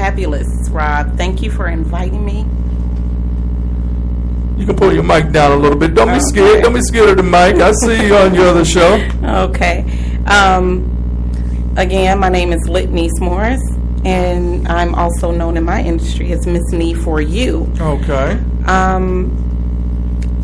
fabulous, Rob. Thank you for inviting me. You can pull your mic down a little bit. Don't be scared. Don't be scared of the mic. I see you on your other show. Okay. Again, my name is Lydnise Morris, and I'm also known in my industry as Miss Knee for You. Okay.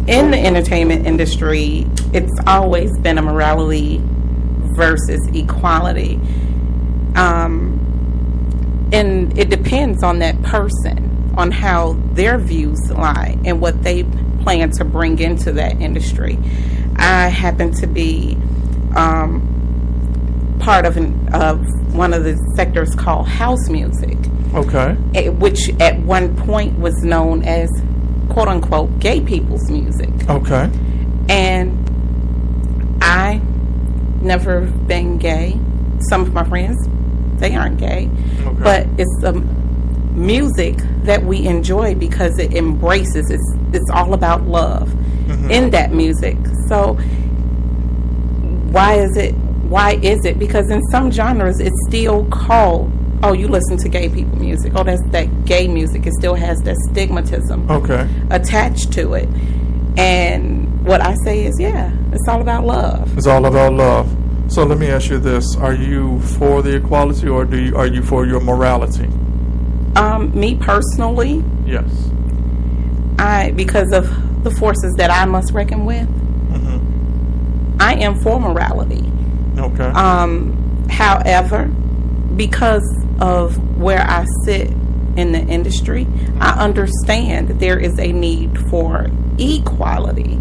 In the entertainment industry, it's always been a morality versus equality. And it depends on that person, on how their views lie and what they plan to bring into that industry. I happen to be part of one of the sectors called house music. Okay. Which at one point was known as quote unquote gay people's music. Okay. And I never been gay. Some of my friends, they aren't gay. Okay. But it's music that we enjoy because it embraces, it's all about love in that music. So why is it? Because in some genres it's still called, oh, you listen to gay people music. Oh, that's that gay music. It still has that stigmatism attached to it. And what I say is, yeah, it's all about love. It's all about love. So let me ask you this. Are you for the equality, or are you for your morality? Me personally, yes. Because of the forces that I must reckon with, I am for morality. Okay. However, because of where I sit in the industry, I understand that there is a need for equality.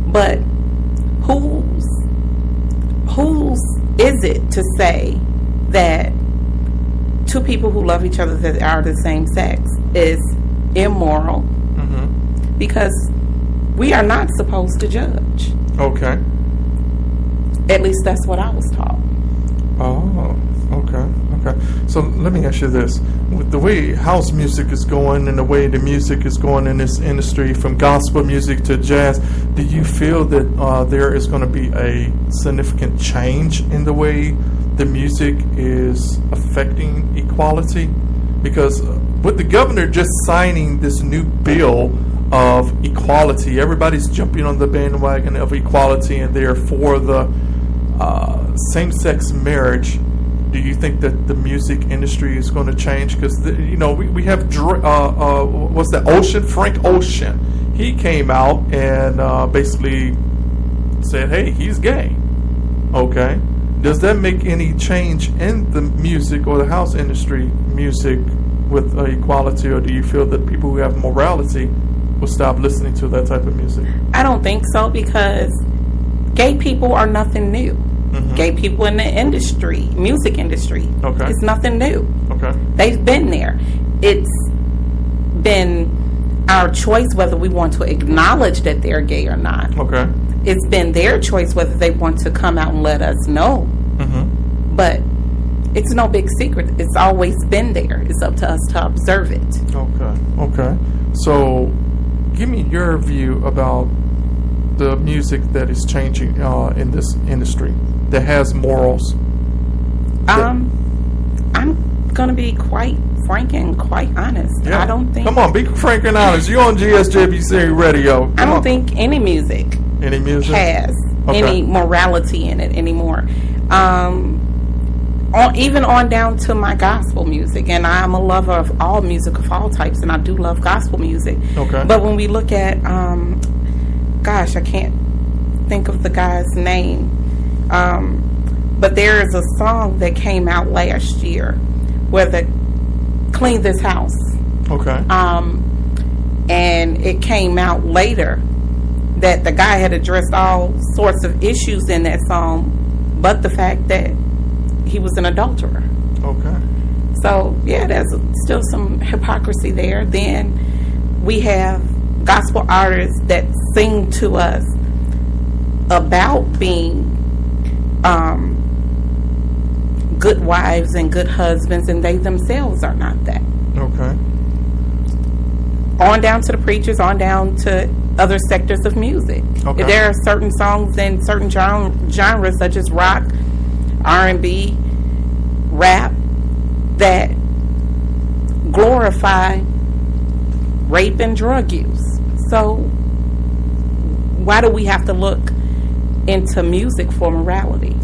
But whose is it to say that two people who love each other that are the same sex is immoral? Because we are not supposed to judge. Okay. At least that's what I was taught. Oh, okay. So let me ask you this. With the way house music is going and the way the music is going in this industry, from gospel music to jazz, do you feel that there is going to be a significant change in the way the music is affecting equality? Because with the governor just signing this new bill of equality, everybody's jumping on the bandwagon of equality, and they're for the same-sex marriage. Do you think that the music industry is going to change? Because we have what's that? Frank Ocean. He came out and basically said, "Hey, he's gay." Okay. Does that make any change in the music or the house industry music with equality, or do you feel that people who have morality will stop listening to that type of music? I don't think so, because gay people are nothing new. Gay people in the industry, music industry, it's nothing new. Okay. They've been there. It's been our choice whether we want to acknowledge that they're gay or not. Okay. It's been their choice whether they want to come out and let us know. But it's no big secret. It's always been there. It's up to us to observe it. Okay. So give me your view about the music that is changing in this industry that has morals. I'm going to be quite frank and quite honest. Yeah. I don't think... Come on, be frank and honest. You're on GSJBC Radio. I don't think any music has any morality in it anymore. Even on down to my gospel music, and I'm a lover of all music of all types, and I do love gospel music. Okay. But when we look at, I can't think of the guy's name, but there is a song that came out last year where the Clean This House. Okay. And it came out later that the guy had addressed all sorts of issues in that song, but the fact that he was an adulterer. Okay. So, yeah, there's still some hypocrisy there. Then we have gospel artists that sing to us about being good wives and good husbands, and they themselves are not that. Okay. On down to the preachers, on down to other sectors of music. Okay. There are certain songs in certain genres such as rock, R&B, rap, that glorify rape and drug use. So why do we have to look into music for morality?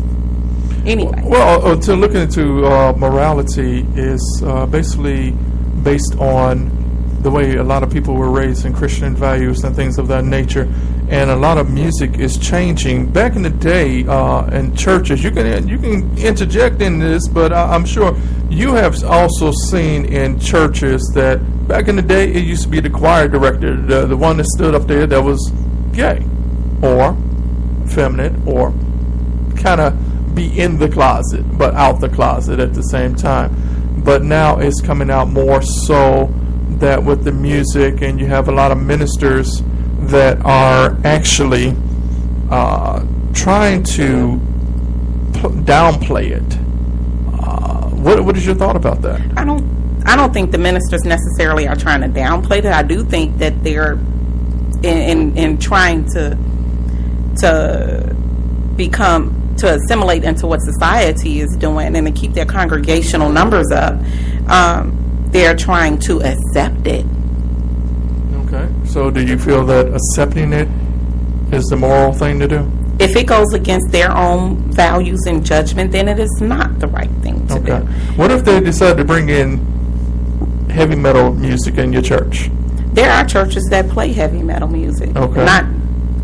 Anyway. Well, to look into morality is basically based on the way a lot of people were raised in Christian values and things of that nature, and a lot of music is changing. Back in the day, in churches, you can interject in this, but I'm sure you have also seen in churches that back in the day it used to be the choir director, the one that stood up there that was gay or feminine or kind of be in the closet but out the closet at the same time. But now it's coming out more so that with the music, and you have a lot of ministers that are actually trying to downplay it. What is your thought about that? I don't think the ministers necessarily are trying to downplay it. I do think that they're in trying to assimilate into what society is doing and to keep their congregational numbers up. They're trying to accept it. Okay. So do you feel that accepting it is the moral thing to do? If it goes against their own values and judgment, then it is not the right thing to do. What if they decide to bring in heavy metal music in your church? There are churches that play heavy metal music. Okay. Not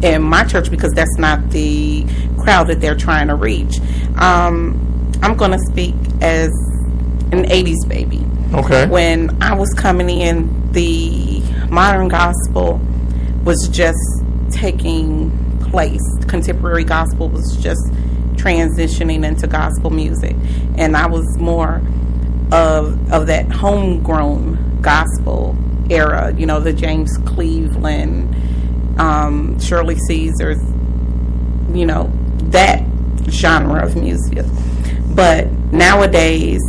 in my church, because that's not the crowd that they're trying to reach. I'm going to speak as an 80s baby. Okay. When I was coming in, the modern gospel was just taking place. Contemporary gospel was just transitioning into gospel music. And I was more of that homegrown gospel era, you know, the James Cleveland, Shirley Caesar, you know, that genre of music. But nowadays,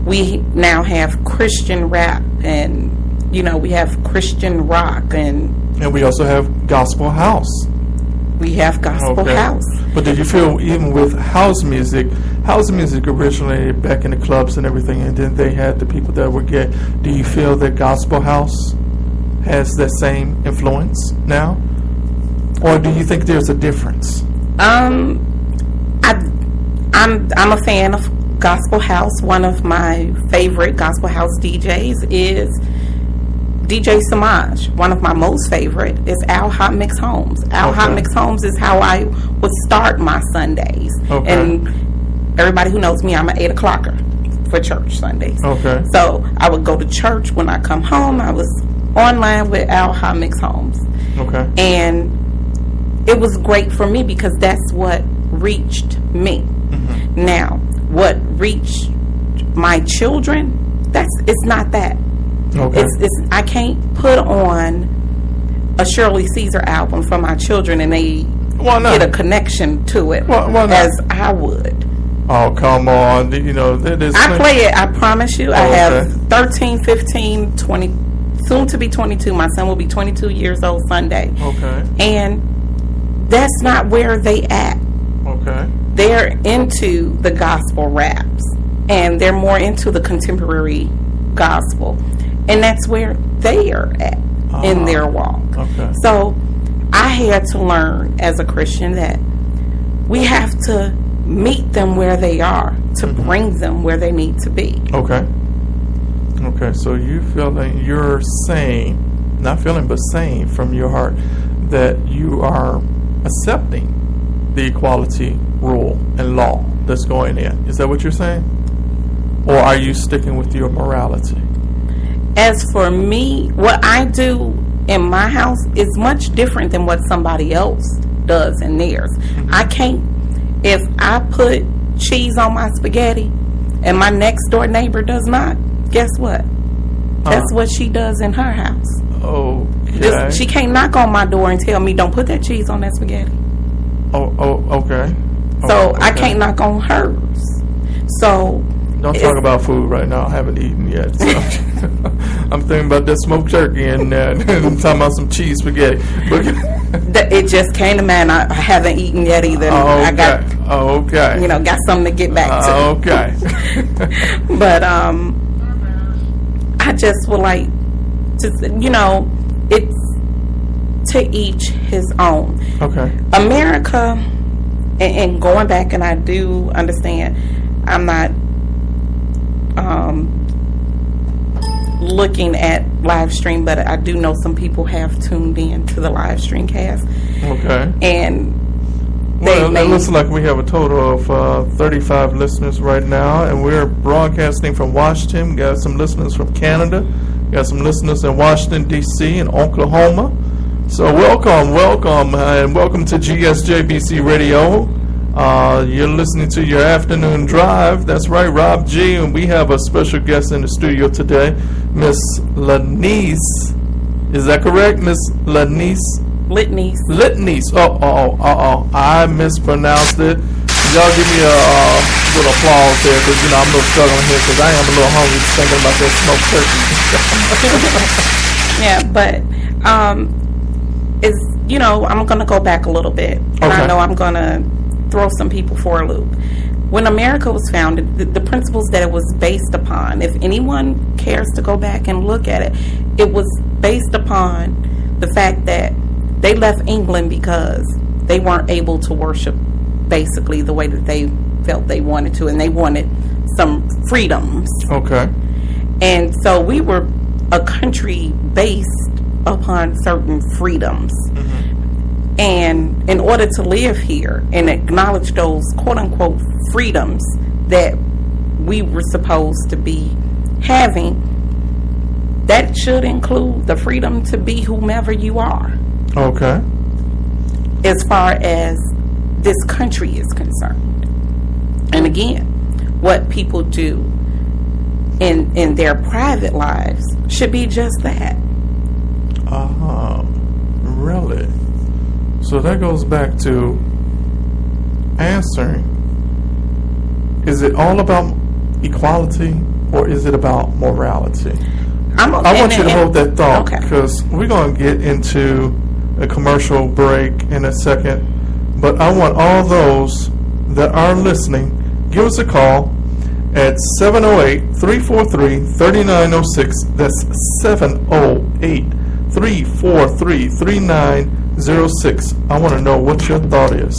we now have Christian rap, and you know, we have Christian rock, and we also have gospel house. We have gospel house. But did you feel even with house music originally back in the clubs and everything, and then they had the people that were gay? Do you feel that gospel house has that same influence now, or do you think there's a difference? I'm a fan of gospel house. One of my favorite gospel house DJs is DJ Samaj. One of my most favorite is Al Hot Mix Holmes. Al Hot Mix Holmes is how I would start my Sundays. Okay. And everybody who knows me, I'm an 8 o'clocker for church Sundays. Okay. So I would go to church. When I come home, I was online with Al Hot Mix Holmes. Okay. And it was great for me because that's what reached me. Mm-hmm. Now, what reached my children, it's not that. Okay. It's I can't put on a Shirley Caesar album for my children and they get a connection to it as I would. Oh, come on. You know, I play it, I promise you. I have 13, 15, 20, soon to be 22. My son will be 22 years old Sunday. Okay. And that's not where they at. Okay. They're into the gospel raps, and they're more into the contemporary gospel, and that's where they are at in their walk. Okay. So I had to learn as a Christian that we have to meet them where they are to bring them where they need to be. Okay. Okay, so you feel that you're saying, not feeling but saying from your heart, that you are accepting the equality rule and law that's going in. Is that what you're saying? Or are you sticking with your morality? As for me, what I do in my house is much different than what somebody else does in theirs. Mm-hmm. I can't, if I put cheese on my spaghetti and my next door neighbor does not, guess what? That's what she does in her house. Okay. She can't knock on my door and tell me, don't put that cheese on that spaghetti. Okay. So I can't knock on hers. So don't talk about food right now. I haven't eaten yet. So I'm thinking about that smoked turkey and I'm talking about some cheese spaghetti. It just came to mind. I haven't eaten yet either. I got something to get back to. Okay. But I just would like to, it's to each his own. Okay. America, and going back, and I do understand, I'm not looking at live stream, but I do know some people have tuned in to the live stream cast. Okay. And it looks like we have a total of 35 listeners right now, and we're broadcasting from Washington. We got some listeners from Canada. We got some listeners in Washington, D.C. and Oklahoma. So welcome, and welcome to GSJBC Radio. You're listening to your afternoon drive. That's right, Rob G. And we have a special guest in the studio today, Miss Lydnise. Is that correct, Miss Lydnise? Lydnise. Lydnise. I mispronounced it. Y'all give me a little applause there, because I'm a little struggling here, because I am a little hungry just thinking about that smoked turkey. Yeah, but I'm going to go back a little bit. Okay. I know I'm going to throw some people for a loop. When America was founded, the principles that it was based upon, if anyone cares to go back and look at it, it was based upon the fact that they left England because they weren't able to worship basically the way that they felt they wanted to, and they wanted some freedoms. Okay. And so we were a country based upon certain freedoms. Mm-hmm. And in order to live here and acknowledge those quote-unquote freedoms that we were supposed to be having, that should include the freedom to be whomever you are. Okay. As far as this country is concerned. And again, what people do in their private lives should be just that. Really? So that goes back to answering. Is it all about equality, or is it about morality? I want you to hold that thought, because we're going to get into a commercial break in a second. But I want all those that are listening, give us a call at 708-343-3906. That's 708-343-3906. I want to know what your thought is.